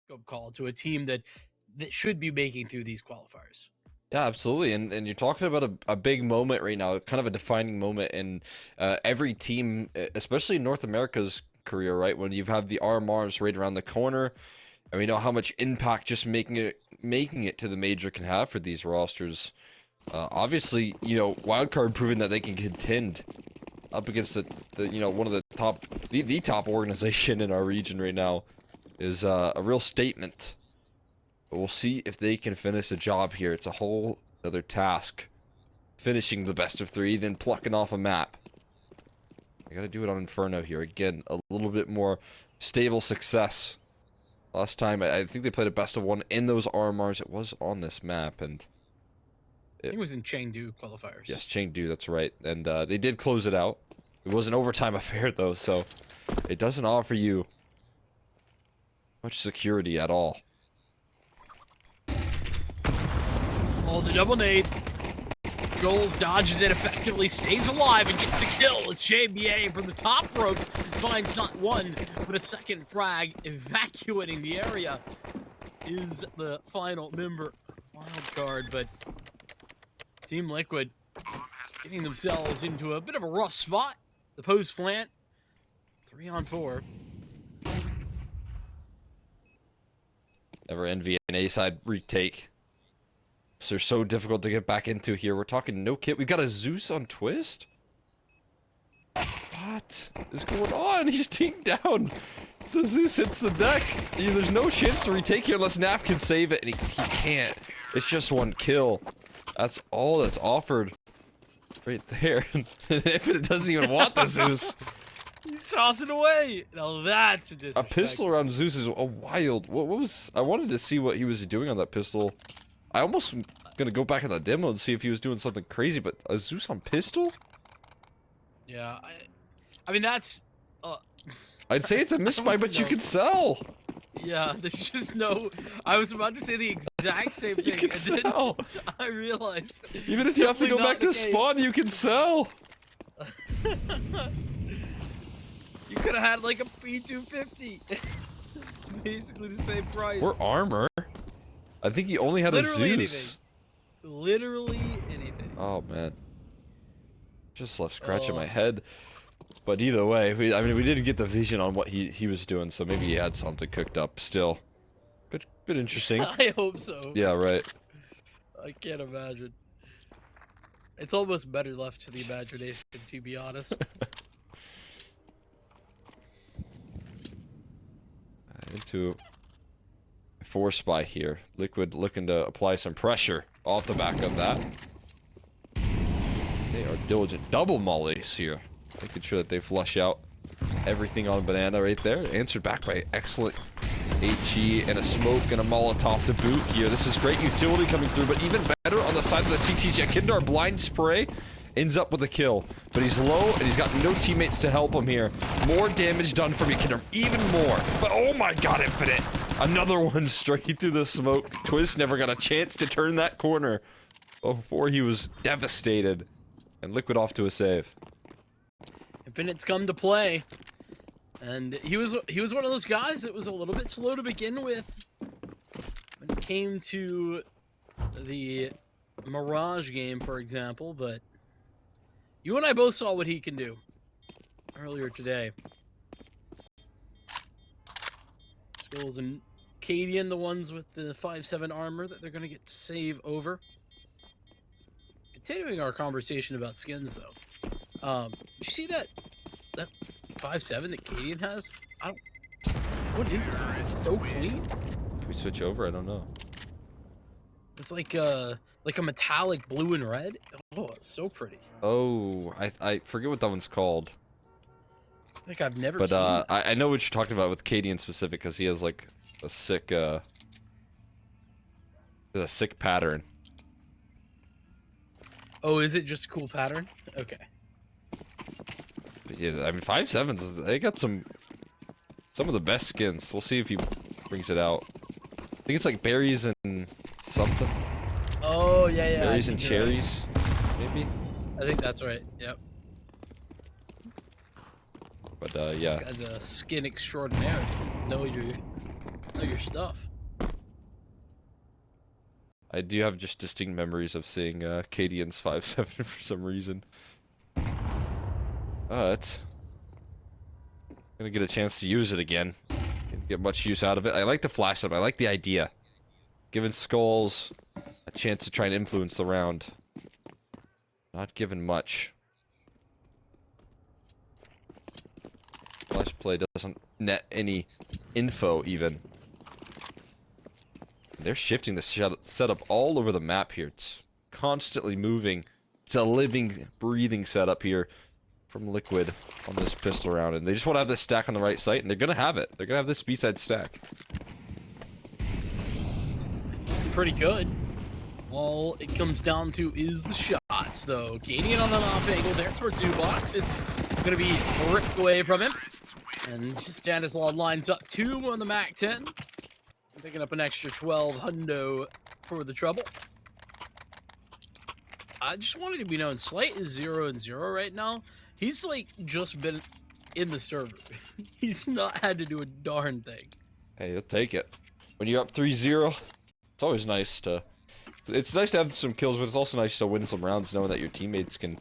wake-up call to a team that should be making through these qualifiers. Yeah, absolutely. And you're talking about a big moment right now, kind of a defining moment in every team, especially in North America's career, right? When you have the RMRs right around the corner, and we know how much impact just making it to the major can have for these rosters. Obviously, you know, Wildcard proving that they can contend up against the you know, one of the top, the top organization in our region right now is a real statement. But we'll see if they can finish the job here. It's a whole other task. Finishing the best of 3, then plucking off a map. I gotta do it on Inferno here. Again, a little bit more stable success. Last time, I think they played a best of 1 in those RMRs. It was on this map, and I think it was in Chengdu qualifiers. yes, Chengdu, that's right. And they did close it out. It was an overtime affair, though, so it doesn't offer you much security at all. Oh, the double nade. Skullz dodges it effectively, stays alive, and gets a kill. It's JBA from the top ropes. Finds not one, but a second frag. Evacuating the area is the final member. Wildcard, but Team Liquid getting themselves into a bit of a rough spot. The post plant, 3-on-4. Never envy an A-side retake. So they're so difficult to get back into here. We're talking no kit. We've got a Zeus on Twist? What is going on? He's teeing down. The Zeus hits the deck. There's no chance to retake here unless Nap can save it, and he can't. It's just 1 kill. That's all that's offered right there. If it doesn't even want the Zeus. He's tossing away. Now that's a disrespect. A pistol around Zeus is a wild. What was? I wanted to see what he was doing on that pistol. I almost gonna go back in the demo and see if he was doing something crazy, but a Zeus on pistol? Yeah, I mean that's. I'd say it's a misbuy, but you can sell. Yeah, there's just no. I was about to say the exact same thing. You can and sell. then I realized. Even if you have to go back to spawn, you can sell. You could have had like a P250. It's basically the same price. Or armor. I think he only had Literally a Zeus. anything. Literally anything. Oh man. Just left scratching my head. But either way, I mean, we didn't get the vision on what he was doing, so maybe he had something cooked up still. Bit interesting. I hope so. Yeah, right. I can't imagine. It's almost better left to the imagination, to be honest. Into a 4 spy here. Liquid looking to apply some pressure off the back of that. They are diligent double mollies here, making sure that they flush out everything on Banana right there. Answered back by excellent HE and a smoke and a Molotov to boot here. This is great utility coming through, but even better on the side of the CTs. Yakindar blind spray ends up with a kill, but he's low and he's got no teammates to help him here. More damage done from Yakindar, even more. But oh my god, Infinite! Another one straight through the smoke. Twist never got a chance to turn that corner before he was devastated. And Liquid off to a save. Infinite's come to play. And he was one of those guys that was a little bit slow to begin with when it came to the Mirage game, for example, but you and I both saw what he can do earlier today. Skullz and Cadian, the ones with the 5/7 armor that they're going to get to save over. Continuing our conversation about skins, though. Did you see that 5/7 that Cadian has? What is that? It's so clean. Can we switch over? I don't know. It's like a metallic blue and red. Oh, it's so pretty. Oh, I forget what that one's called. I think I've never seen that. I know what you're talking about with Cadian specific, because he has like a sick pattern. Oh, is it just a cool pattern? Okay. But yeah, I mean 5/7s, they got some of the best skins. We'll see if he brings it out. I think it's like berries and something. Oh yeah. Berries and cherries, maybe. I think that's right. Yep. But yeah. As a skin extraordinaire. No, you your stuff. I do have just distinct memories of seeing Cadian's 5-7 for some reason. But gonna get a chance to use it again. Didn't get much use out of it. I like the flash up. I like the idea. Giving Skullz a chance to try and influence the round. Not given much. Flash play doesn't net any info even. They're shifting the setup all over the map here. It's constantly moving. It's a living, breathing setup here from Liquid on this pistol round. And they just want to have this stack on the right site, and they're going to have it. They're going to have this B-side stack. Pretty good. All it comes down to is the shots, though. Cadian on an off angle there towards Zubox. It's going to be ripped away from him. And Stanislaw lines up 2 on the MAC-10. Picking up an extra 12 hundo for the trouble. I just wanted to be known, Slight is 0-0 right now. He's like just been in the server. He's not had to do a darn thing. Hey, you'll take it. When you're up 3-0, it's always nice to... It's nice to have some kills, but it's also nice to win some rounds knowing that your teammates can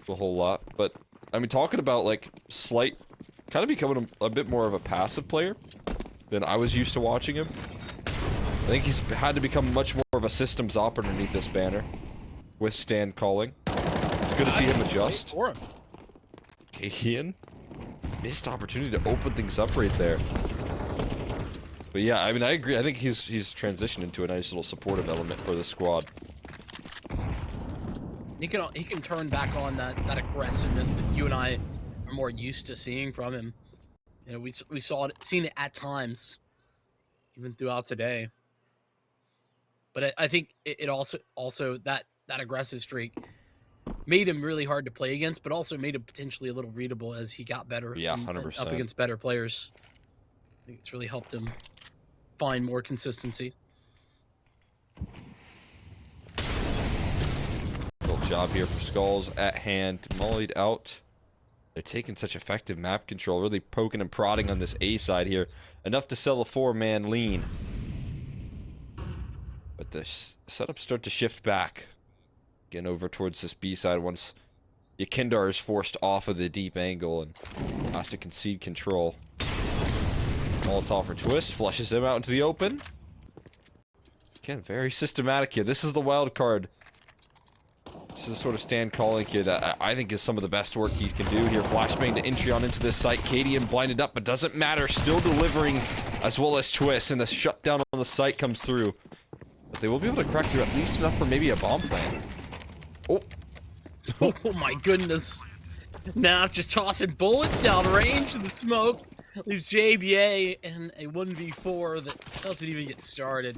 do a whole lot. But, I mean, talking about, like, Slight kind of becoming a bit more of a passive player than I was used to watching him. I think he's had to become much more of a systems op underneath this banner. With Stan calling. It's good to see him adjust. Cadian. Missed opportunity to open things up right there. But yeah, I mean, I agree. I think he's transitioned into a nice little supportive element for the squad. He can turn back on that aggressiveness that you and I are more used to seeing from him. You know, we seen it at times, even throughout today. But I think it also that aggressive streak made him really hard to play against, but also made him potentially a little readable as he got better. Yeah, 100%. Up against better players. I think it's really helped him find more consistency. Good job here for Skullz at hand, mollied out. They're taking such effective map control, really poking and prodding on this A side here. Enough to sell a 4-man lean. But the setups start to shift back. Getting over towards this B side once Yakindar is forced off of the deep angle and has to concede control. Molotov for Twist, flushes him out into the open. Again, very systematic here. This is the wild card. This is the sort of stand calling here that I think is some of the best work he can do here. Flashbang to Intreon into this site. Cadian blinded up, but doesn't matter. Still delivering as well as Twist, and the shutdown on the site comes through. But they will be able to crack through at least enough for maybe a bomb plant. Oh. Oh my goodness. Now just tossing bullets down range in the smoke. Leaves JBA in a 1v4 that doesn't even get started.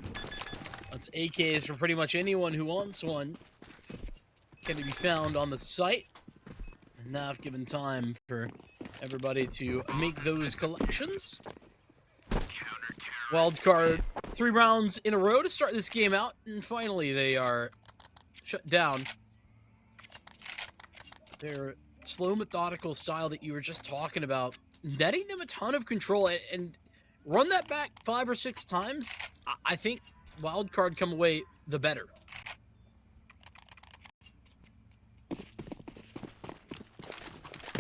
That's AKs for pretty much anyone who wants one. Can be found on the site. And now I've given time for everybody to make those collections. Wildcard, 3 rounds in a row to start this game out, and finally they are shut down. Their slow, methodical style that you were just talking about, netting them a ton of control, and run that back 5 or 6 times, I think Wildcard come away the better.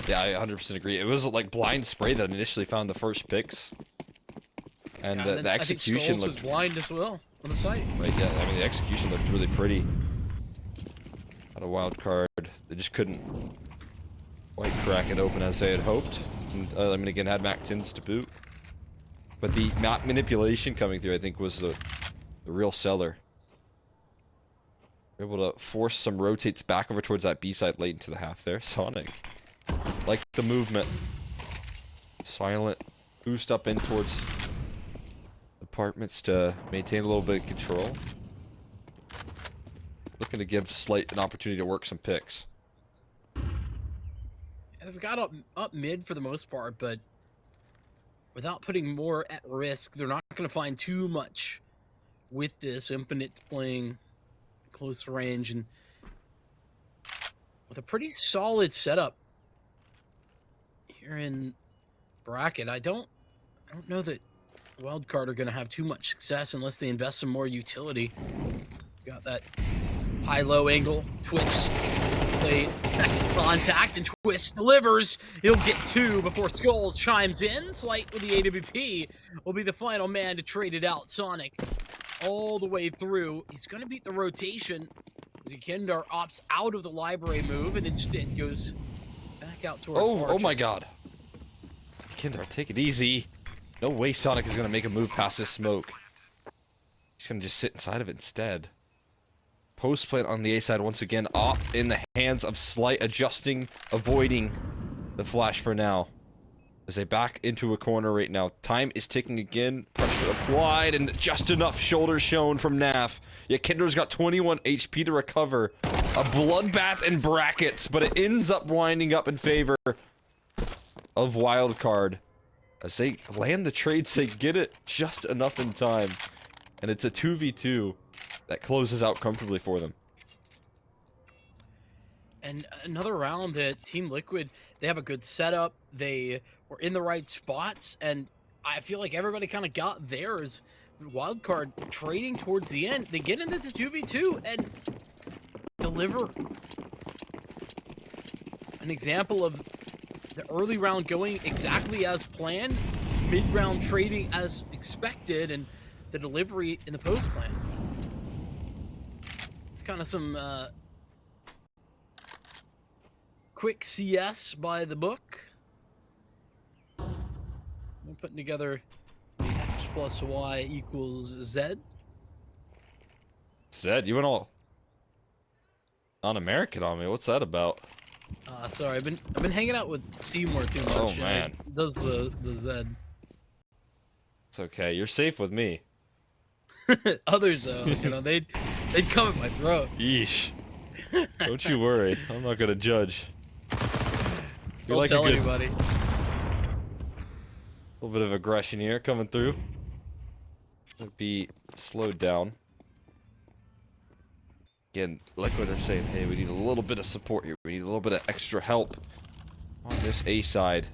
Yeah, I 100% agree. It was like blind spray that initially found the first picks. And yeah, the execution looked blind as well on the site. Right, yeah, I mean, the execution looked really pretty. Out of Wildcard, they just couldn't quite crack it open as they had hoped. And, I mean, again, had MAC-10s to boot. But the map manipulation coming through, I think, was the real seller. Able to force some rotates back over towards that B side late into the half there. Sonic. Like the movement. Silent. Boost up in towards apartments to maintain a little bit of control. Looking to give Slight an opportunity to work some picks. They've got up mid for the most part, but without putting more at risk, they're not going to find too much with this. Infinite's playing close range and with a pretty solid setup here in bracket. I don't know that Wildcard are going to have too much success unless they invest some more utility. Got that high-low angle, twist, play contact, and twist delivers. He'll get 2 before Skullz chimes in. Slight with the AWP will be the final man to trade it out. Sonic all the way through. He's going to beat the rotation. Zekindar opts out of the library move and instead goes back out towards Oh my god. Zekindar, take it easy. No way Sonic is going to make a move past this smoke. He's going to just sit inside of it instead. Post plant on the A side once again, off in the hands of Slight, adjusting, avoiding the flash for now. As they back into a corner right now. Time is ticking again. Pressure applied, and just enough shoulders shown from Naf. Yeah, Kinder's got 21 HP to recover. A bloodbath in brackets, but it ends up winding up in favor of Wildcard. As they land the trades, they get it just enough in time. And it's a 2v2 that closes out comfortably for them. And another round that Team Liquid, they have a good setup. They were in the right spots, and I feel like everybody kind of got theirs. Wildcard trading towards the end. They get into this 2v2 and deliver. An example of the early round going exactly as planned, mid-round trading as expected, and the delivery in the post plan. It's kind of some quick CS by the book. I'm putting together X plus Y equals Z. Zed, you went all non-American on me. What's that about? Sorry, I've been hanging out with Seymour too much. Oh man, does the Z. It's okay. You're safe with me. Others though, you know, they'd come at my throat. Yeesh. Don't you worry. I'm not gonna judge. You're Don't like tell a good, anybody. little bit of aggression here coming through. Would be slowed down. Again, Liquid are saying, hey, we need a little bit of support here. We need a little bit of extra help on this A side.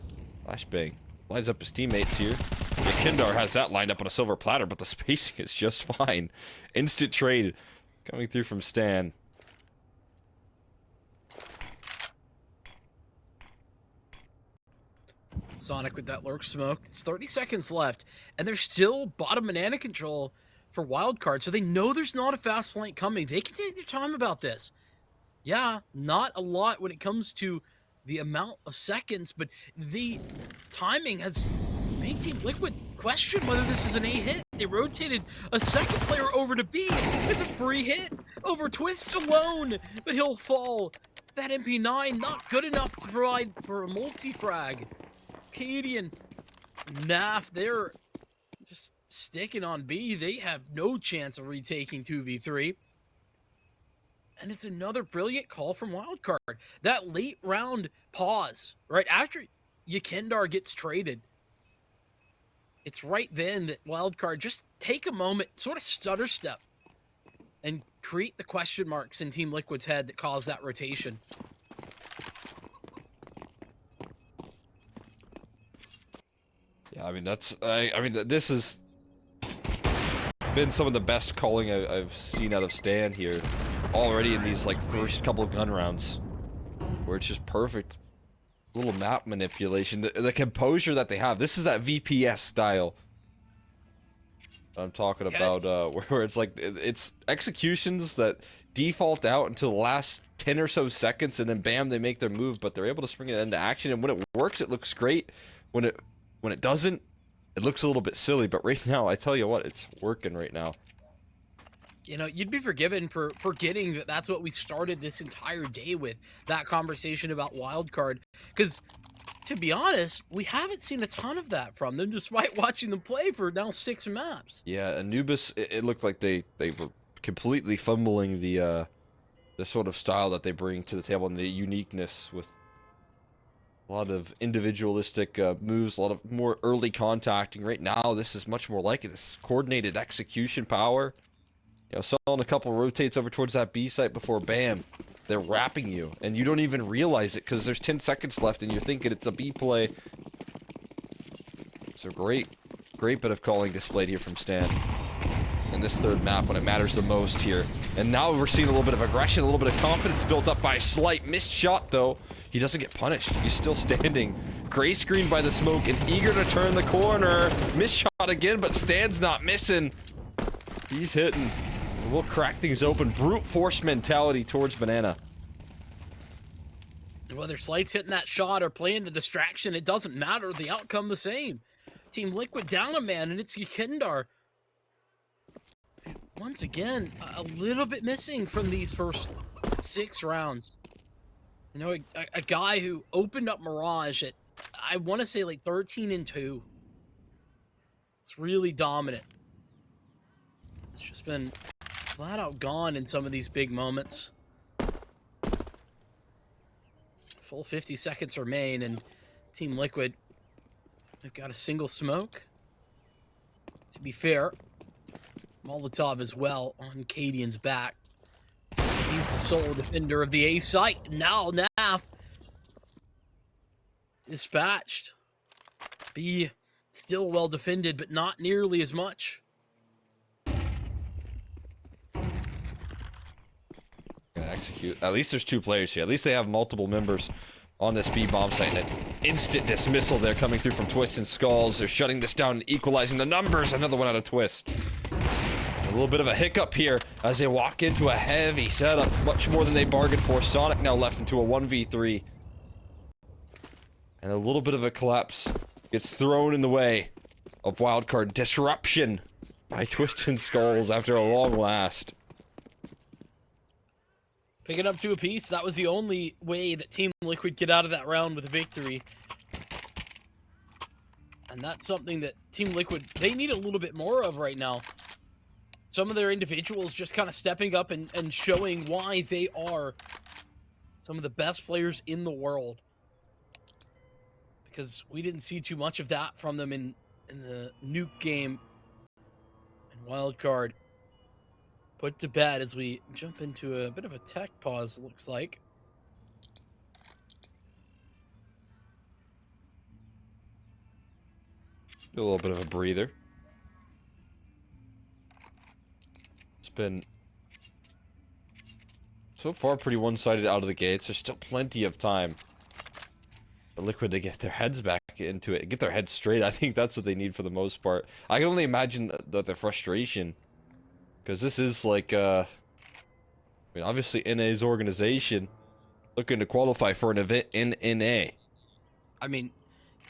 Flashbang lines up his teammates here. Kindar has that lined up on a silver platter, but the spacing is just fine. Instant trade coming through from Stan. Sonic with that lurk smoke. It's 30 seconds left, and there's still bottom banana control for Wildcard, so they know there's not a fast flank coming. They can take their time about this. Yeah, not a lot when it comes to the amount of seconds, but the timing has made Team Liquid question whether this is an A hit. They rotated a second player over to B. It's a free hit over Twist alone, but he'll fall. That MP9 not good enough to provide for a multi-frag. Cadian, Naf, they're just sticking on B. They have no chance of retaking 2v3. And it's another brilliant call from Wildcard. That late round pause, right after Yakendar gets traded. It's right then that Wildcard just take a moment, sort of stutter step, and create the question marks in Team Liquid's head that caused that rotation. Yeah, I mean, I mean, this has been some of the best calling I've seen out of Stan here already in these, like, first couple of gun rounds, where it's just perfect. Little map manipulation, the composure that they have. This is that VPS style I'm talking about, where it's like, it's executions that default out until the last 10 or so seconds, and then bam, they make their move, but they're able to spring it into action, and when it works, it looks great. When it doesn't, it looks a little bit silly, but right now, I tell you what, it's working right now. You know, you'd be forgiven for forgetting that that's what we started this entire day with, that conversation about Wildcard. Because, to be honest, we haven't seen a ton of that from them, despite watching them play for now 6 maps. Yeah, Anubis, it looked like they were completely fumbling the sort of style that they bring to the table and the uniqueness with a lot of individualistic moves, a lot of more early contacting. Right now, this is much more like it. This coordinated execution power. You know, selling a couple rotates over towards that B site before bam, they're wrapping you, and you don't even realize it because there's 10 seconds left, and you're thinking it's a B play. So great Great bit of calling displayed here from Stan in this third map when it matters the most here. And now we're seeing a little bit of aggression, a little bit of confidence built up by a slight missed shot, though. He doesn't get punished. He's still standing. Gray screened by the smoke and eager to turn the corner. Missed shot again, but Stan's not missing. He's hitting. We'll crack things open. Brute force mentality towards Banana. Whether Slight's hitting that shot or playing the distraction, it doesn't matter. The outcome the same. Team Liquid down a man, and it's Yekindar. Once again, a little bit missing from these first 6 rounds. You know, a guy who opened up Mirage at, I want to say, like 13-2. It's really dominant. It's just been flat out gone in some of these big moments. Full 50 seconds remain, and Team Liquid, they've got a single smoke. To be fair, Molotov as well on Cadian's back. He's the sole defender of the A site. Now Naf dispatched. B still well defended, but not nearly as much. Execute. At least there's 2 players here. At least they have multiple members on this B bomb site. And an instant dismissal there coming through from Twist and Skullz. They're shutting this down and equalizing the numbers. Another one out of Twist. A little bit of a hiccup here as they walk into a heavy setup. Much more than they bargained for. Sonic now left into a 1v3. And a little bit of a collapse gets thrown in the way of Wildcard. Disruption by Twist and Skullz after a long last. Picking up 2 apiece. That was the only way that Team Liquid get out of that round with a victory. And that's something that Team Liquid, they need a little bit more of right now. Some of their individuals just kind of stepping up and showing why they are some of the best players in the world. Because we didn't see too much of that from them in the nuke game and Wildcard. Put to bed as we jump into a bit of a tech pause, it looks like. A little bit of a breather. It's been so far pretty one-sided out of the gates. There's still plenty of time for Liquid to get their heads back into it, get their heads straight. I think that's what they need for the most part. I can only imagine the frustration. Because this is like, I mean, obviously NA's organization looking to qualify for an event in NA. I mean,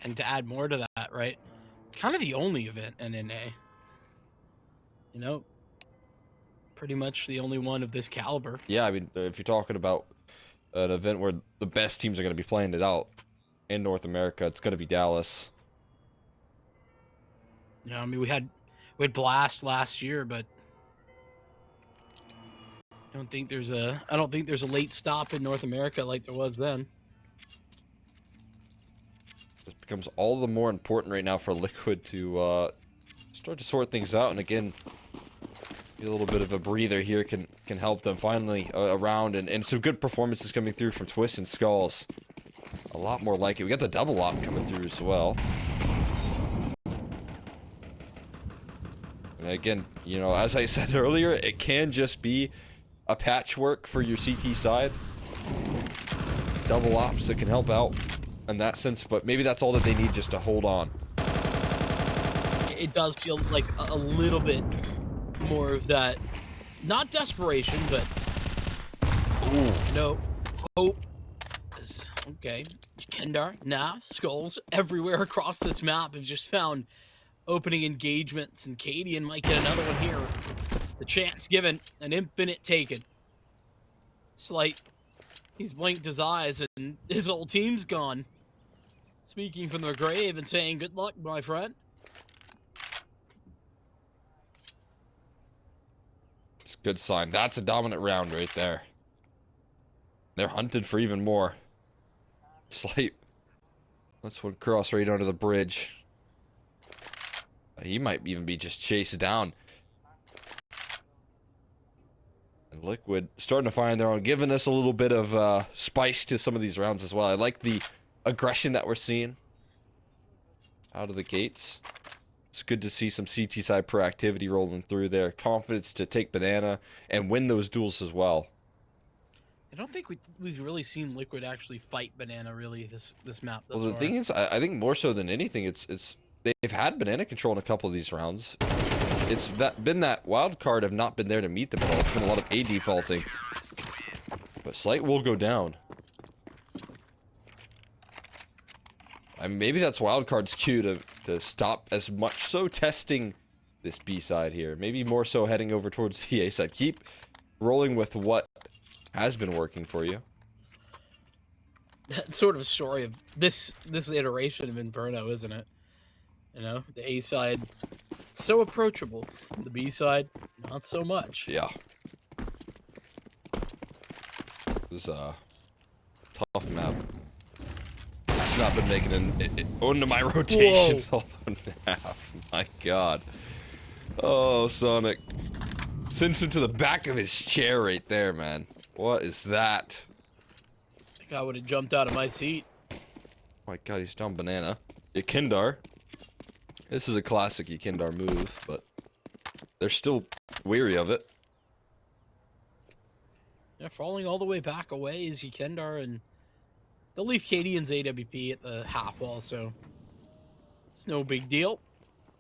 and to add more to that, right? Kind of the only event in NA. You know? Pretty much the only one of this caliber. Yeah, I mean, if you're talking about an event where the best teams are going to be playing it out in North America, it's going to be Dallas. Yeah, I mean, we had Blast last year, but I don't think there's a late stop in North America like there was then. This becomes all the more important right now for Liquid to start to sort things out, and again, a little bit of a breather here can help them finally around, and some good performances coming through from Twist and Skullz. A lot more like it. We got the double op coming through as well. And again, you know, as I said earlier, it can just be a patchwork for your CT side. Double ops that can help out in that sense, but maybe that's all that they need just to hold on. It does feel like a little bit more of that, not desperation, but no hope. Okay, Kendar, Skullz everywhere across this map have just found opening engagements, and Cadian might get another one here. The chance given, an infinite taken. Slight, he's blinked his eyes and his whole team's gone. Speaking from their grave and saying, good luck, my friend. It's a good sign. That's a dominant round right there. They're hunted for even more. Slight. That's one cross right under the bridge. He might even be just chased down. And Liquid starting to find their own, giving us a little bit of spice to some of these rounds as well. I like the aggression that we're seeing out of the gates. It's good to see some CT side proactivity rolling through there. Confidence to take banana and win those duels as well. I don't think we've really seen Liquid actually fight banana really this map thus Well, the far. thing is, I think more so than anything, it's they've had banana control in a couple of these rounds. It's been that Wildcard have not been there to meet them at all. It's been a lot of A defaulting. But Slight will go down. I mean, maybe that's Wildcard's cue to stop as much so testing this B side here. Maybe more so heading over towards the A side. Keep rolling with what has been working for you. That's sort of a story of this iteration of Inferno, isn't it? You know, the A side, so approachable. The B side, not so much. Yeah. This is a tough map. It's not been making it onto my rotations although now. My god. Oh, Sonic. Sends him to the back of his chair right there, man. What is that? I think I would have jumped out of my seat. Oh my god, he's down banana. Yakindar. This is a classic Yakindar move, but they're still weary of it. Yeah, falling all the way back away is Yekindar, and they'll leave Cadian's AWP at the half wall, so it's no big deal.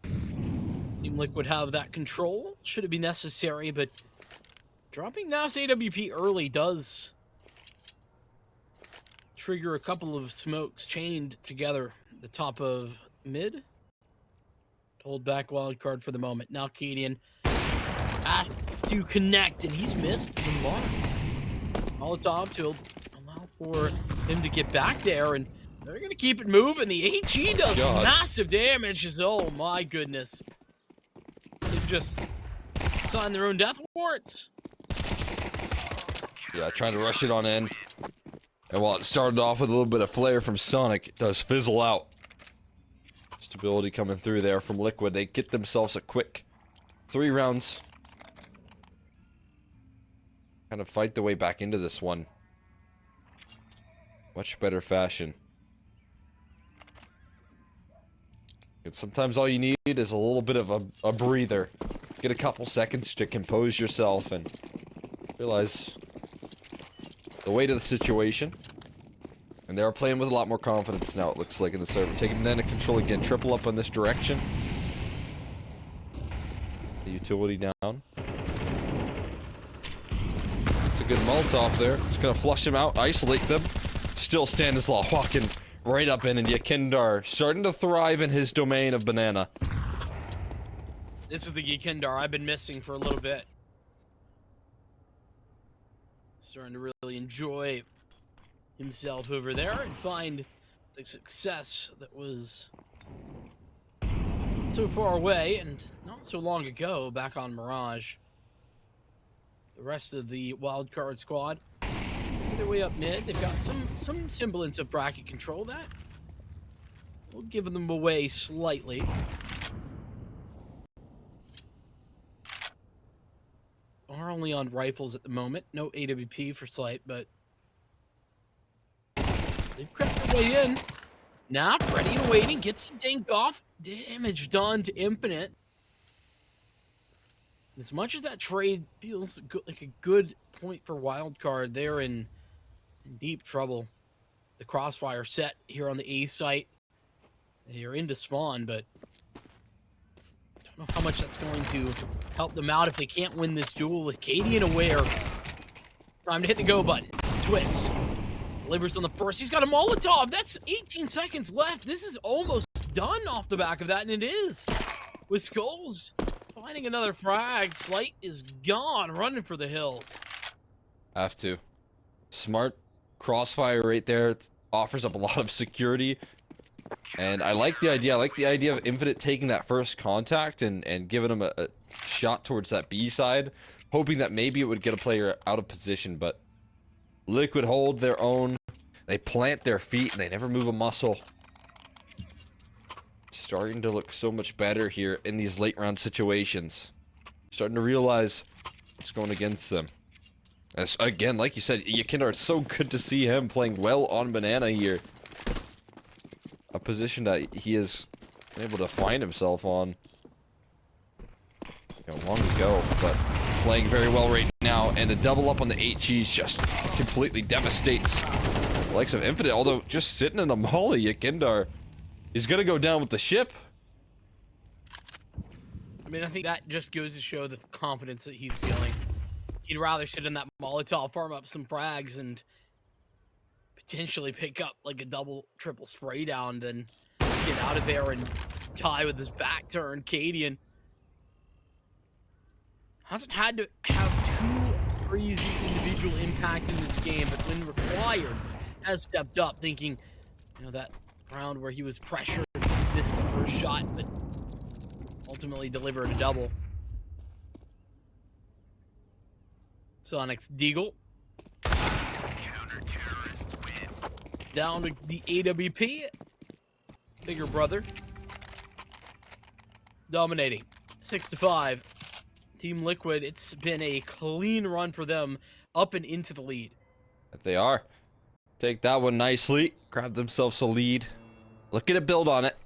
Team Liquid have that control, should it be necessary, but dropping Naf's AWP early does trigger a couple of smokes chained together at the top of mid. Hold back Wildcard for the moment. Now Cadian asked to connect, and he's missed the mark. Molotov to allow for him to get back there, and they're going to keep it moving. The HE does massive damage. Oh my goodness. They've just signed their own death warrants. Yeah, trying to rush it on in. And while it started off with a little bit of flare from Sonic, it does fizzle out. Stability coming through there from Liquid. They get themselves a quick 3 rounds. Kind of fight the way back into this one. Much better fashion. And sometimes all you need is a little bit of a breather. Get a couple seconds to compose yourself and realize the weight of the situation. And they are playing with a lot more confidence now, it looks like, in the server. Taking banana control again. Triple up on this direction. The utility down. It's a good Molotov there. Just gonna flush him out, isolate them. Still Stanislaw walking right up in, and Yakindar starting to thrive in his domain of banana. This is the Yakindar I've been missing for a little bit. Starting to really enjoy himself over there and find the success that was so far away and not so long ago back on Mirage. The rest of the Wildcard squad, their way up mid, they've got some semblance of bracket control. That will give them away slightly. Are only on rifles at the moment. No AWP for Slight, but they've crept their way in. Now, ready and waiting. Gets the dink off. Damage done to Infinite. As much as that trade feels good, like a good point for Wildcard, they're in deep trouble. The crossfire set here on the A site. They're into spawn, but I don't know how much that's going to help them out if they can't win this duel with Cadian aware. Time to hit the go button. Twist. Delivers on the first. He's got a Molotov. That's 18 seconds left. This is almost done off the back of that, and it is. With Skullz finding another frag. Slight is gone, running for the hills. Have to. Smart crossfire right there. Offers up a lot of security. And I like the idea. I like the idea of Infinite taking that first contact and giving him a shot towards that B side. Hoping that maybe it would get a player out of position, but Liquid hold their own. They plant their feet and they never move a muscle. Starting to look so much better here in these late round situations. Starting to realize what's going against them. As again, like you said, Yakindar, it's so good to see him playing well on banana here. A position that he has able to find himself on. Long ago, but playing very well right now, and the double up on the HEs just completely devastates the likes of Infinite, although just sitting in the molly, Yakindar is gonna go down with the ship. I mean, I think that just goes to show the confidence that he's feeling. He'd rather sit in that Molotov, farm up some frags, and potentially pick up like a double, triple spray down than get out of there and tie with his back turn. Cadian hasn't had to have too crazy individual impact in this game, but when required, has stepped up, thinking, you know, that round where he was pressured, missed the first shot, but ultimately delivered a double. Sonic's Deagle. Down to the AWP. Bigger brother. Dominating. 6-5. Team Liquid, it's been a clean run for them up and into the lead. They are. Take that one nicely. Grab themselves a lead. Looking to build on it.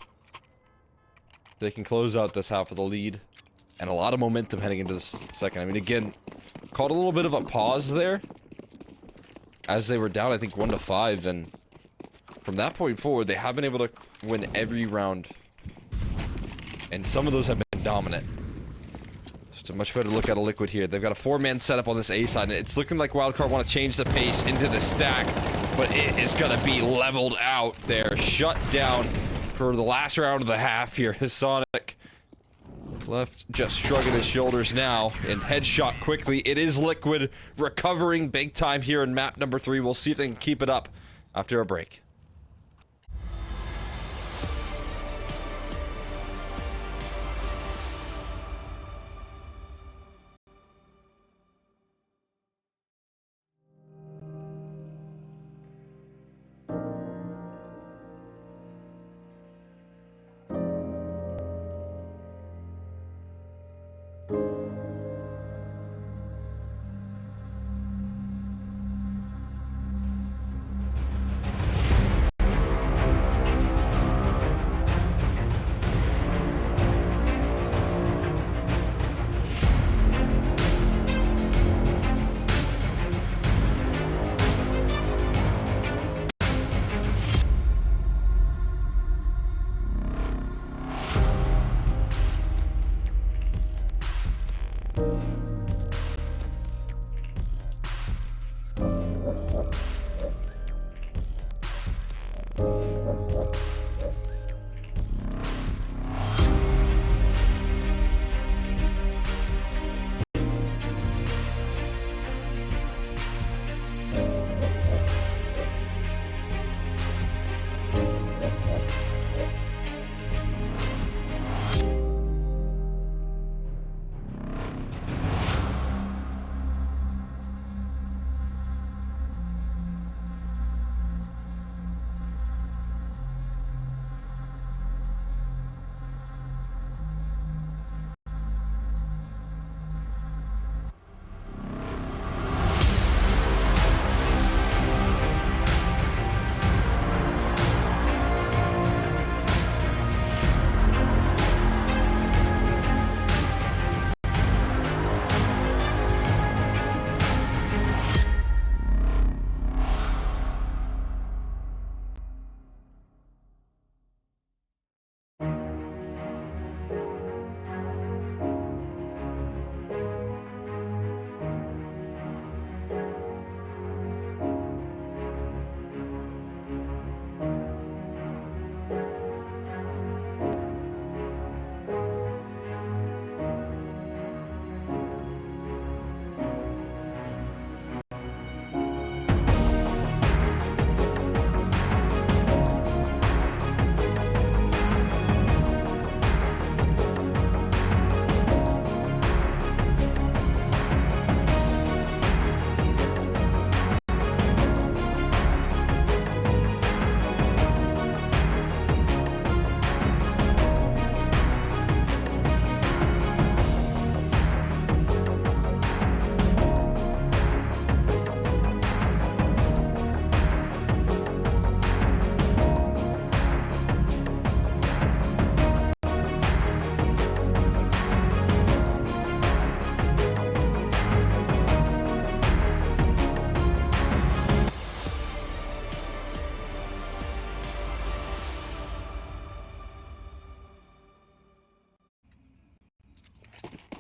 They can close out this half of the lead. And a lot of momentum heading into this second. I mean, again, caught a little bit of a pause there. As they were down, I think 1-5. And from that point forward, they have been able to win every round. And some of those have been dominant. Just a much better look at a Liquid here. They've got a 4-man setup on this A side, and it's looking like Wildcard want to change the pace into the stack, but it is going to be leveled out there. Shut down for the last round of the half here. Sonic left just shrugging his shoulders now, and headshot quickly. It is Liquid recovering big time here in map number 3. We'll see if they can keep it up after a break.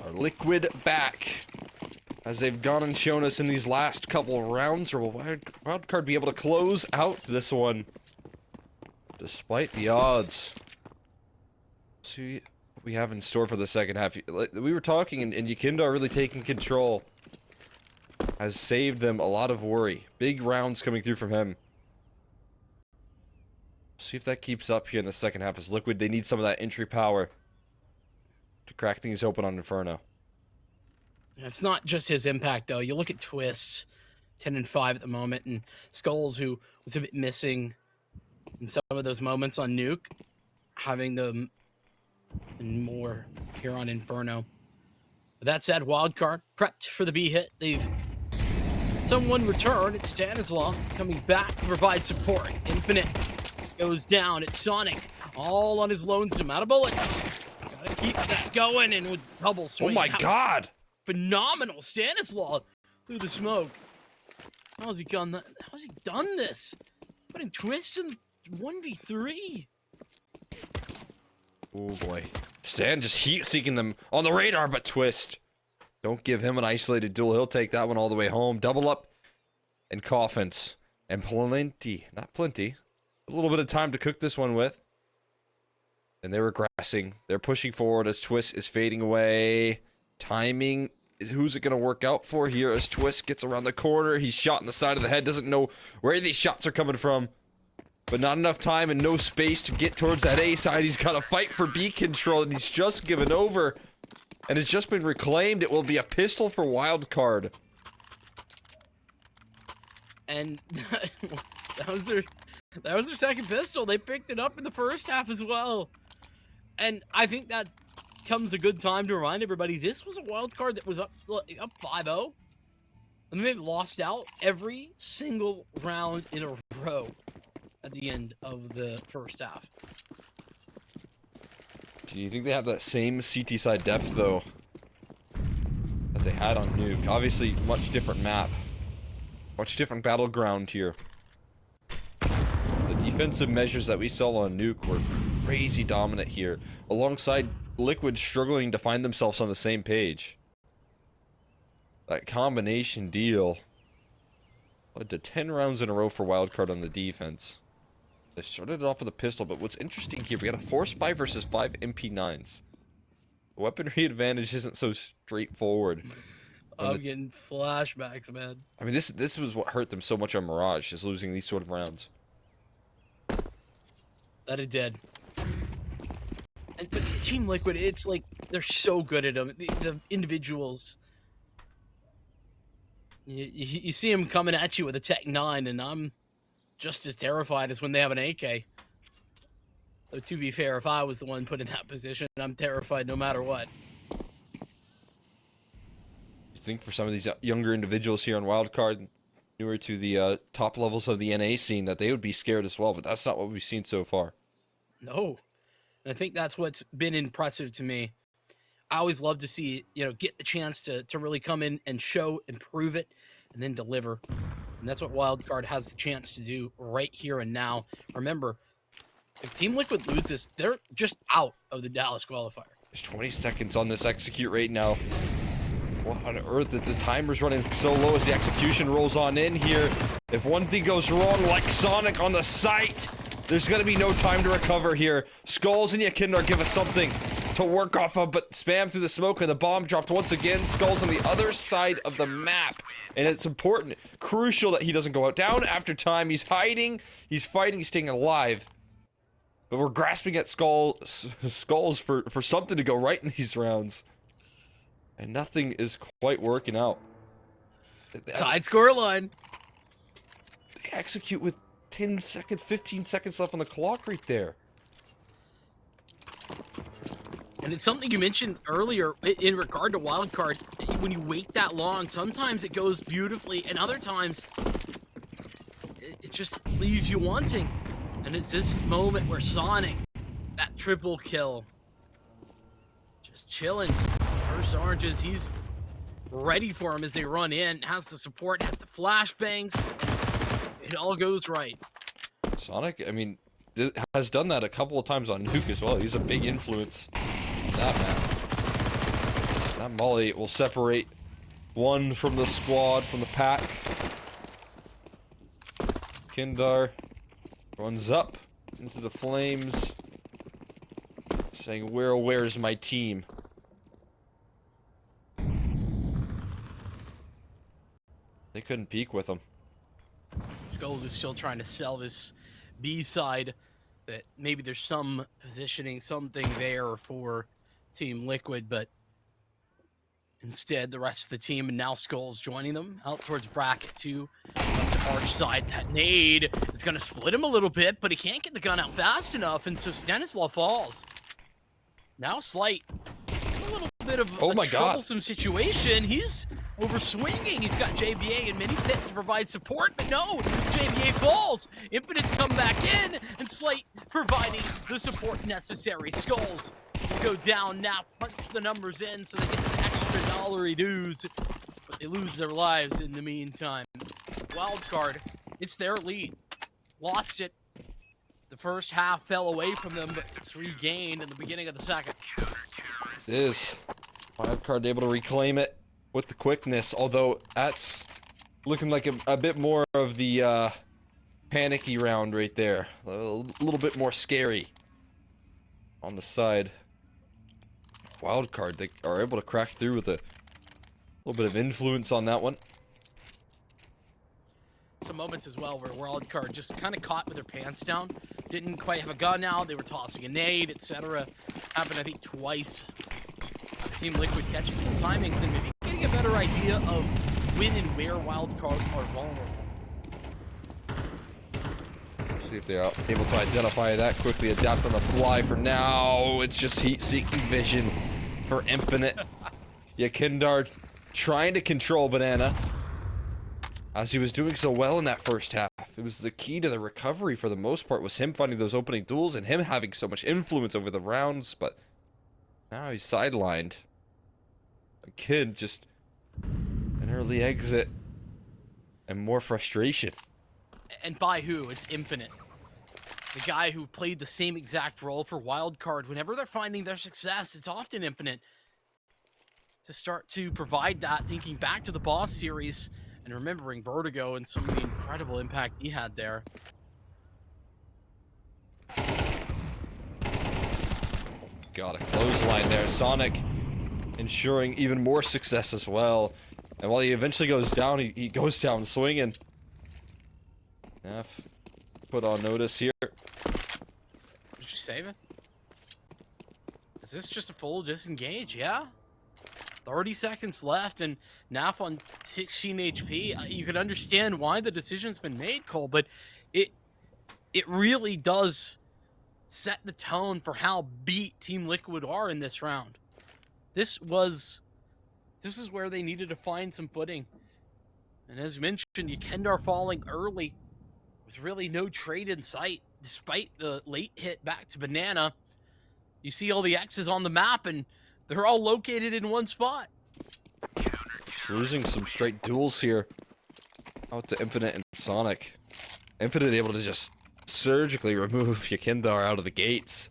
Are Liquid back? As they've gone and shown us in these last couple of rounds, or will Wildcard be able to close out this one? Despite the odds. See what we have in store for the second half. We were talking, and Yakinda really taking control. Has saved them a lot of worry. Big rounds coming through from him. See if that keeps up here in the second half. As Liquid, they need some of that entry power to crack things open on Inferno. It's not just his impact, though. You look at Twists, 10-5 at the moment, and Skullz, who was a bit missing in some of those moments on Nuke, having them and more here on Inferno. But that said, Wildcard prepped for the B hit. They've had someone return. It's Stanislaw coming back to provide support. Infinite goes down. It's Sonic, all on his lonesome, out of bullets. Gotta keep that going, and with double swing. Oh my god! Phenomenal Stanislaw through the smoke. How's he done that? How's he done this? Putting Twists in 1v3. Oh boy. Stan just heat-seeking them on the radar, but Twist. Don't give him an isolated duel. He'll take that one all the way home. Double up and coffins. And plenty, not plenty, a little bit of time to cook this one with. And they're regressing. They're pushing forward as Twist is fading away. Timing, who's it going to work out for here as Twist gets around the corner. He's shot in the side of the head, doesn't know where these shots are coming from. But not enough time and no space to get towards that A side. He's got to fight for B control, and he's just given over. And it's just been reclaimed. It will be a pistol for Wildcard. And that was their second pistol. They picked it up in the first half as well. And I think that comes a good time to remind everybody, this was a Wildcard that was up 5-0. And they've lost out every single round in a row at the end of the first half. Do you think they have that same CT side depth, though, that they had on Nuke? Obviously, much different map. Much different battleground here. The defensive measures that we saw on Nuke were crazy dominant here, alongside Liquid struggling to find themselves on the same page. That combination deal led to 10 rounds in a row for Wildcard on the defense. They started it off with a pistol, but what's interesting here, we got a 4 spy versus 5 MP9s. The weaponry advantage isn't so straightforward. I'm getting flashbacks, man. I mean, this was what hurt them so much on Mirage, is losing these sort of rounds. That it did. But Team Liquid, it's like, they're so good at them. The individuals. You see them coming at you with a Tech 9, and I'm just as terrified as when they have an AK. So to be fair, if I was the one put in that position, I'm terrified no matter what. You think for some of these younger individuals here on Wildcard, newer to the top levels of the NA scene, that they would be scared as well, but that's not what we've seen so far. No. And I think that's what's been impressive to me. I always love to see, get the chance to really come in and show and prove it and then deliver. And that's what Wildcard has the chance to do right here and now. Remember, if Team Liquid loses, they're just out of the Dallas qualifier. There's 20 seconds on this execute right now. What on earth? The timer's running so low as the execution rolls on in here. If one thing goes wrong, like Sonic on the site, there's going to be no time to recover here. Skullz and Yakinda give us something to work off of, but spam through the smoke, and the bomb dropped once again. Skullz on the other side of the map, and it's important, crucial that he doesn't go out. Down after time, he's hiding, he's fighting, he's staying alive. But we're grasping at Skullz for something to go right in these rounds. And nothing is quite working out. Side scoreline. They execute with 10 seconds, 15 seconds left on the clock right there. And it's something you mentioned earlier in regard to Wildcard. When you wait that long, sometimes it goes beautifully, and other times it just leaves you wanting. And it's this moment where Sonic, that triple kill, just chilling. First oranges, he's ready for him as they run in. Has the support, has the flashbangs. It all goes right. Sonic, I mean, has done that a couple of times on Nuke as well. He's a big influence in that map. That molly will separate one from the squad, from the pack. Kindar runs up into the flames, saying, where's my team? They couldn't peek with him. Skullz is still trying to sell this B side that maybe there's some positioning, something there for Team Liquid, but instead the rest of the team, and now Skullz joining them out towards bracket 2. Up the arch side, that nade is going to split him a little bit, but he can't get the gun out fast enough, and so Stanislav falls. Now Slight in a little bit of a troublesome situation. He's over swinging. He's got JBA and mini pit to provide support, but no, JBA falls. Infinite's come back in, and Slight providing the support necessary. Skullz go down now, punch the numbers in so they get the extra dollary dues, but they lose their lives in the meantime. Wildcard, it's their lead. Lost it. The first half fell away from them, but it's regained in the beginning of the second. This is Wildcard able to reclaim it with the quickness, although that's looking like a bit more of the panicky round right there. A little bit more scary on the side. Wildcard, they are able to crack through with a little bit of influence on that one. Some moments as well where Wildcard just kind of caught with their pants down. Didn't quite have a gun out. They were tossing a nade, etc. Happened, I think, twice. Team Liquid catching some timings and maybe getting a better idea of when and where Wildcard are vulnerable. See if they're able to identify that quickly, adapt on the fly. For now, it's just heat-seeking vision for Infinite. Yakindar trying to control Banana, as he was doing so well in that first half. It was the key to the recovery for the most part, was him finding those opening duels and him having so much influence over the rounds, but now he's sidelined. A kid, just an early exit and more frustration. And by who? It's Infinite. The guy who played the same exact role for Wildcard. Whenever they're finding their success, it's often Infinite to start to provide that, thinking back to the Boss series and remembering Vertigo and some of the incredible impact he had there. Got a clothesline there. Sonic ensuring even more success as well. And while he eventually goes down, he goes down swinging. F put on notice here. Did you save it? Is this just a full disengage? Yeah. 30 seconds left, and Naf on 16 HP. You can understand why the decision's been made, Cole, but it really does set the tone for how beat Team Liquid are in this round. This is where they needed to find some footing. And as mentioned, Yakendar falling early with really no trade in sight, despite the late hit back to Banana. You see all the X's on the map, and they're all located in one spot. Losing some straight duels here. Out to Infinite and Sonic. Infinite able to just surgically remove Yakindar out of the gates,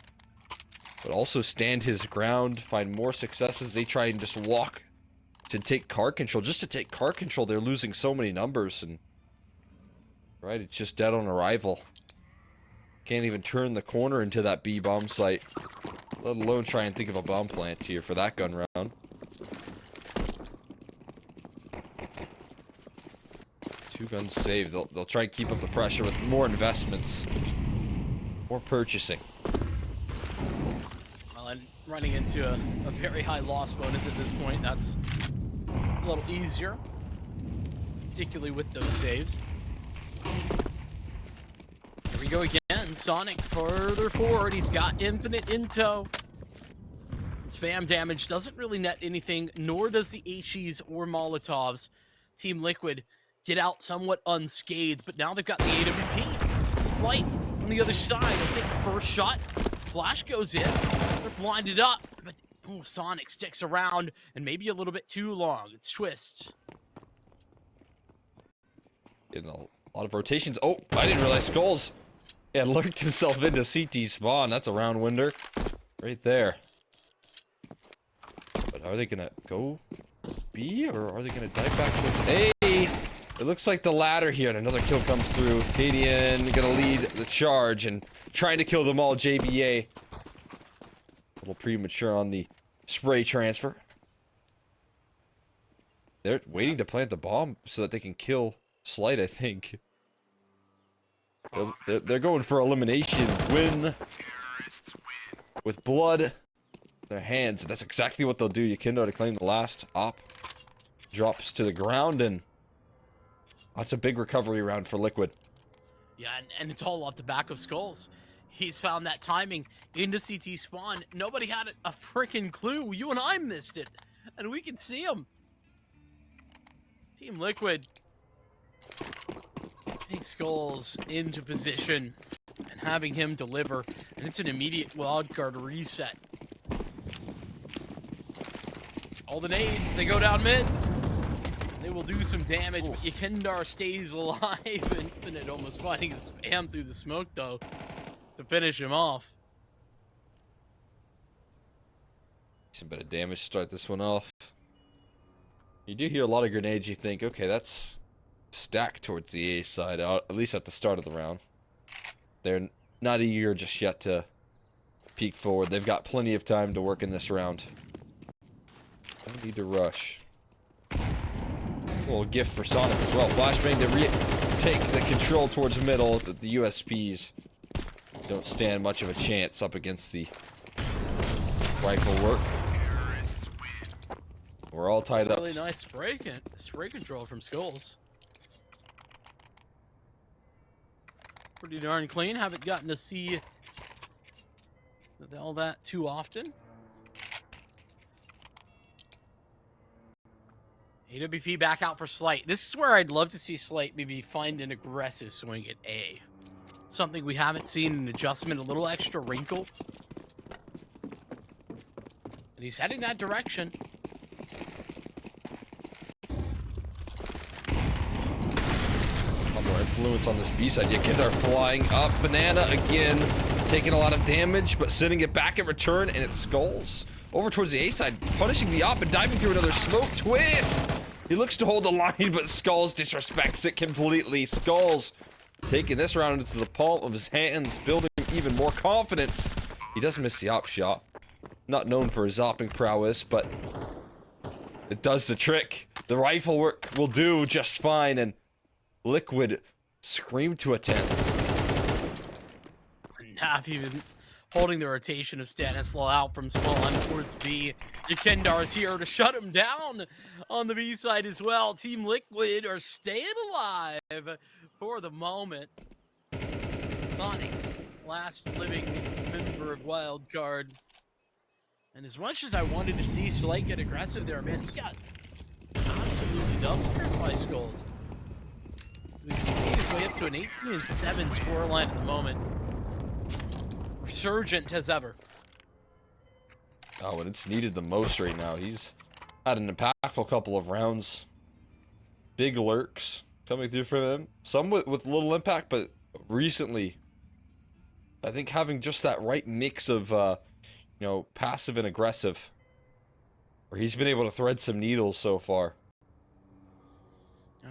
but also stand his ground, find more successes. They try and just walk to take car control. Just to take car control, they're losing so many numbers, and right, it's just dead on arrival. Can't even turn the corner into that B bomb site, let alone try and think of a bomb plant here for that gun round. Two guns saved. They'll try and keep up the pressure with more investments, more purchasing. Well, and running into a very high loss bonus at this point, that's a little easier, particularly with those saves. Here we go again. Sonic further forward. He's got Infinite in tow. Spam damage doesn't really net anything, nor does the HEs or Molotovs. Team Liquid get out somewhat unscathed, but now they've got the AWP. Flight on the other side. They'll take the first shot. Flash goes in. They're blinded up, but oh, Sonic sticks around, and maybe a little bit too long. It's twists. Getting a lot of rotations. Oh, I didn't realize Skullz had lurked himself into CT spawn. That's a round winder right there. But But are they gonna go B, or are they gonna dive back towards A? It looks like the latter here, and another kill comes through. Canadian gonna lead the charge and trying to kill them all. JBA. A little premature on the spray transfer. They're waiting to plant the bomb so that they can kill Slight, I think. They're going for elimination. Win. With blood in their hands. That's exactly what they'll do. Yakindo to claim the last op. Drops to the ground, and that's a big recovery round for Liquid. Yeah, and it's all off the back of Skullz. He's found that timing into CT spawn. Nobody had a freaking clue. You and I missed it. And we can see him. Team Liquid. Takes Skullz into position and having him deliver. And it's an immediate wildcard reset. All the nades, they go down mid. They will do some damage, but Yakindar stays alive. Infinite almost finding a spam through the smoke, though, to finish him off. Some bit of damage to start this one off. You do hear a lot of grenades. You think, okay, that's stacked towards the A side, at least at the start of the round. They're not eager just yet to peek forward. They've got plenty of time to work in this round. Don't need to rush. A little gift for Sonic as well. Flashbang to take the control towards the middle. The USPs don't stand much of a chance up against the rifle work. We're all tied up. Really nice spray control from Skullz. Pretty darn clean. Haven't gotten to see all that too often. AWP back out for Slight. This is where I'd love to see Slight maybe find an aggressive swing at A. Something we haven't seen, an adjustment, a little extra wrinkle. And he's heading that direction. More influence on this B side. Yakindar flying up. Banana again, taking a lot of damage, but sending it back in return, and it's Skullz. Over towards the A side, punishing the op and diving through another smoke twist. He looks to hold the line, but Skullz disrespects it completely. Skullz taking this round into the palm of his hands, building even more confidence. He does miss the op shot. Not known for his opping prowess, but it does the trick. The rifle work will do just fine, and Liquid scream to attempt. Not even holding the rotation of Stanislaw out from spawn towards B. Yakindar is here to shut him down on the B side as well. Team Liquid are staying alive for the moment. Sonic, last living member of Wildcard. And as much as I wanted to see Slight get aggressive there, man, he got absolutely dumpstered by Skullz. He's made his way up to an 18-7 scoreline at the moment. Resurgent as ever. Oh, and it's needed the most right now. He's had an impactful couple of rounds. Big lurks coming through from him. Some with little impact, but recently, I think having just that right mix of, you know, passive and aggressive, where he's been able to thread some needles so far.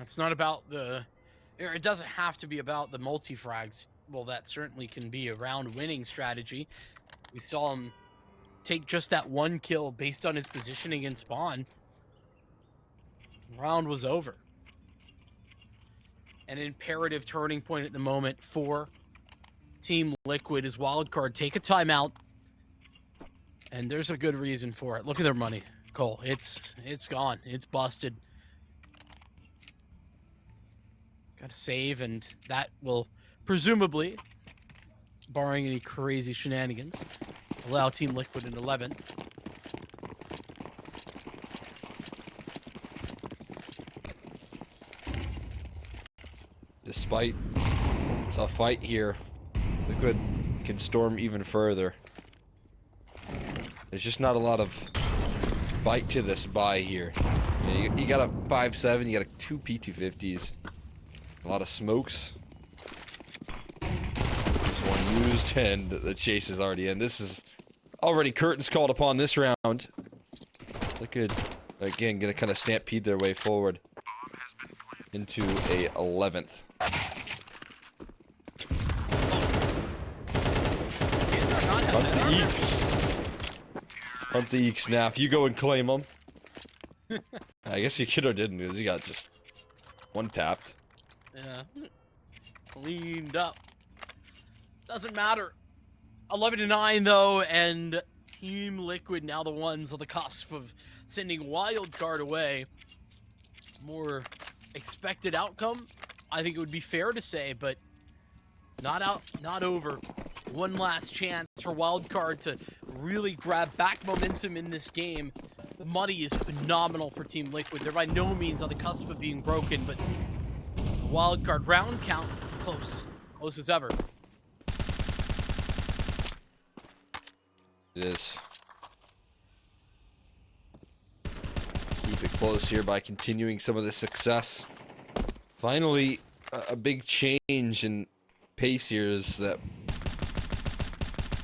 It's not about the... It doesn't have to be about the multi-frags. Well, that certainly can be a round-winning strategy. We saw him take just that one kill based on his positioning in spawn. Round was over. An imperative turning point at the moment for Team Liquid is Wildcard. Take a timeout. And there's a good reason for it. Look at their money, Cole. It's gone. It's busted. Gotta save, and that will presumably, barring any crazy shenanigans, allow Team Liquid an 11. Despite it's a fight here, Liquid can storm even further. There's just not a lot of bite to this buy here. You got a 5.7, you got a 2 P250s. A lot of smokes. This one used, and the chase is already in. This is already curtains called upon this round. Liquid, again, gonna kind of stampede their way forward into a 11th. Hunt the Eeks. Hunt the Eeks now. If you go and claim them. I guess you could or didn't, because he got just one tapped. Yeah. Cleaned up. Doesn't matter. 11-9 though, and Team Liquid now the ones on the cusp of sending Wildcard away. More expected outcome, I think it would be fair to say, but not out, not over. One last chance for Wildcard to really grab back momentum in this game. The Muddy is phenomenal for Team Liquid. They're by no means on the cusp of being broken, but Wildcard round count close. Close as ever. It is. Keep it close here by continuing some of the success. Finally, a big change in pace here is that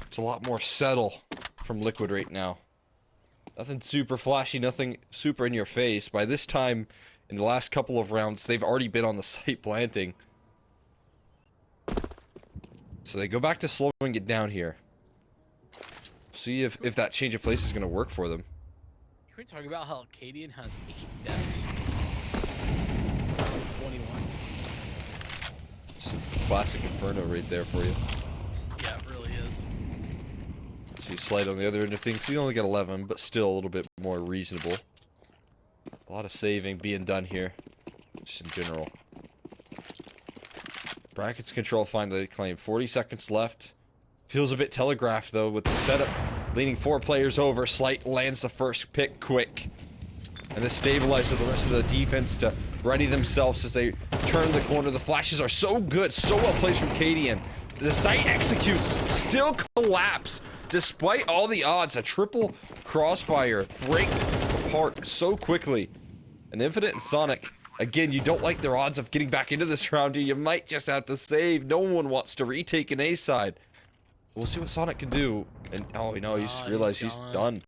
it's a lot more settle from Liquid right now. Nothing super flashy, nothing super in your face. By this time, in the last couple of rounds, they've already been on the site planting. So they go back to slowing it down here. See if that change of pace is going to work for them. Can we talk about how Cadian has 8 deaths? 21. It's a classic Inferno right there for you. Yeah, it really is. So you slide on the other end of things. You only get 11, but still a little bit more reasonable. A lot of saving being done here, just in general. Brackets control finally claimed. 40 seconds left. Feels a bit telegraphed though with the setup. Leaning 4 players over. Slight lands the first pick quick. And this stabilizes the rest of the defense to ready themselves as they turn the corner. The flashes are so good, so well placed from Cadian. The site executes, still collapse. Despite all the odds, a triple crossfire break apart so quickly. And Infinite and Sonic, again, you don't like their odds of getting back into this round. You might just have to save. No one wants to retake an A side. We'll see what Sonic can do. And oh, you know, you just realize he's done.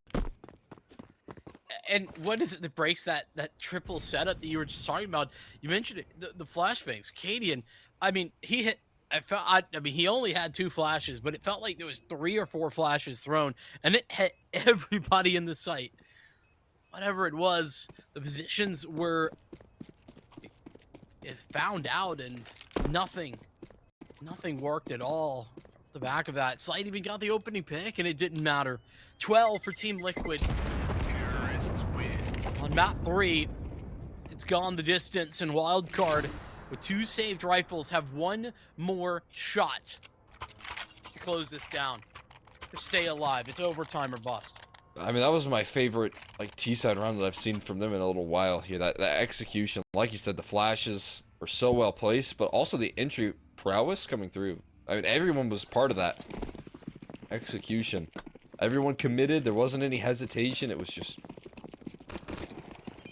And what is it that breaks that triple setup that you were just talking about? You mentioned it, the flashbangs. Cadian, I mean, he hit. I mean, he only had 2 flashes, but it felt like there was 3 or 4 flashes thrown, and it hit everybody in the site. Whatever it was, the positions were found out, and nothing worked at all. The back of that, Slide even got the opening pick, and it didn't matter. 12 for Team Liquid. Terrorists win. On map 3, it's gone the distance, and Wildcard, with 2 saved rifles, have 1 more shot to close this down. To stay alive. It's overtime or bust. I mean, that was my favorite like T-side round that I've seen from them in a little while here. That execution, like you said, the flashes were so well placed, but also the entry prowess coming through. I mean, everyone was part of that execution. Everyone committed. There wasn't any hesitation. It was just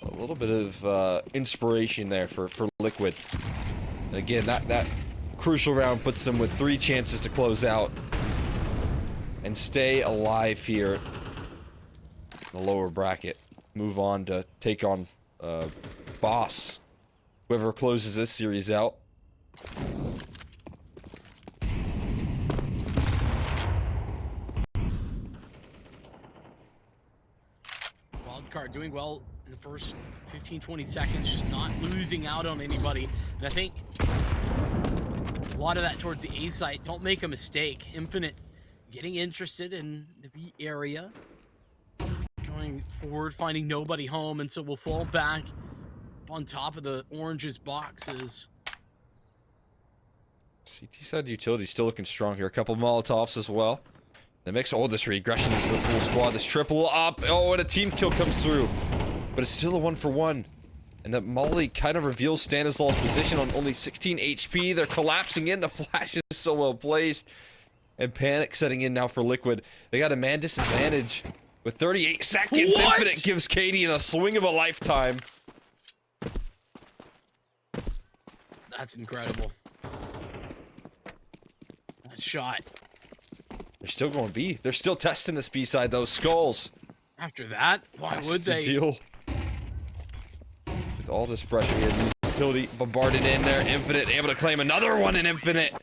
a little bit of inspiration there for Liquid. And again, that crucial round puts them with 3 chances to close out and stay alive here in the lower bracket. Move on to take on Boss. Whoever closes this series out. Wildcard doing well in the first 15-20 seconds, just not losing out on anybody. And I think a lot of that towards the A site. Don't make a mistake. Infinite getting interested in the B area. Going forward, finding nobody home, and so we'll fall back on top of the Orange's boxes. CT side utility still looking strong here. A couple Molotovs as well. The mix, oh, this regression into the full squad. This triple up. Oh, and a team kill comes through. But it's still a 1-for-1. And that Molly kind of reveals Stanislav's position on only 16 HP. They're collapsing in. The flash is so well placed. And panic setting in now for Liquid. They got a man disadvantage. With 38 seconds, What? Infinite gives Cadian a swing of a lifetime. That's incredible. That shot. They're still going B. They're still testing this B side though. Skullz After that, why Has would to they? deal with all this pressure and utility bombarded in there. Infinite able to claim another one, and Infinite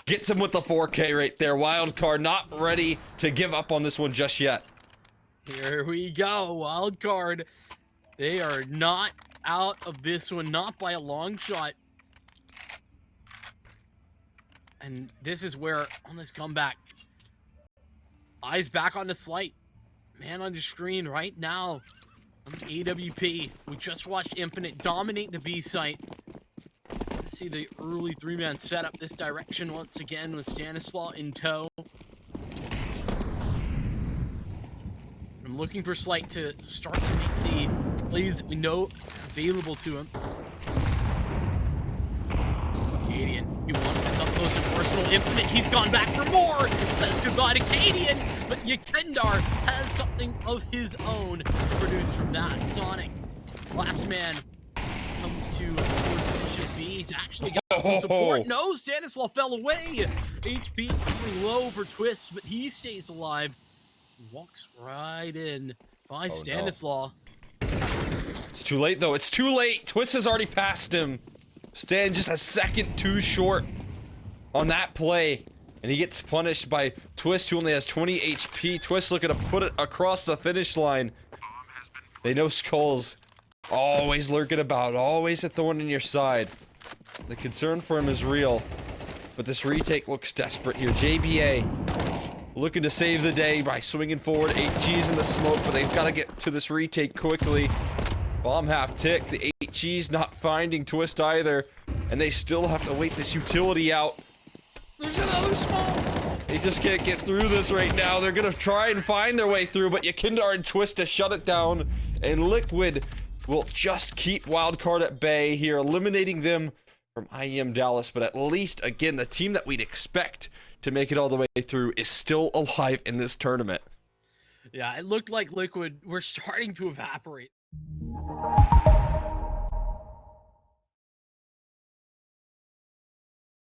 gets him with the 4K right there. Wildcard not ready to give up on this one just yet. Here we go, Wildcard. They are not out of this one, not by a long shot. And this is where, on this comeback, eyes back on the Slight. Man on the screen right now on the AWP. We just watched Infinite dominate the B site. See the early 3-man setup this direction once again with Stanislaw in tow. I'm looking for Slight to start to make the plays that we know available to him. Cadian, he wants this up close and personal. Infinite, he's gone back for more. Says goodbye to Cadian, but Yakendar has something of his own to produce from that. Sonic, last man, comes to position B. He's actually got some support. No, Stanislaw fell away. HP coming low for Twist, but he stays alive. He walks right in by Stanislaw. No. It's too late though. It's too late. Twist has already passed him. Stan just a second too short on that play, and he gets punished by Twist, who only has 20 HP. Twist looking to put it across the finish line. They know Skullz always lurking about, always a thorn in your side. The concern for him is real, but this retake looks desperate here. JBA looking to save the day by swinging forward. 8Gs in the smoke, but they've got to get to this retake quickly. Bomb half tick. The 8Gs not finding Twist either, and they still have to wait this utility out. There's another smoke. They just can't get through this right now. They're gonna try and find their way through, but Yakindar and Twist to shut it down, and Liquid will just keep Wildcard at bay here, eliminating them from IEM Dallas. But at least, again, the team that we'd expect to make it all the way through is still alive in this tournament. Yeah, it looked like Liquid were starting to evaporate.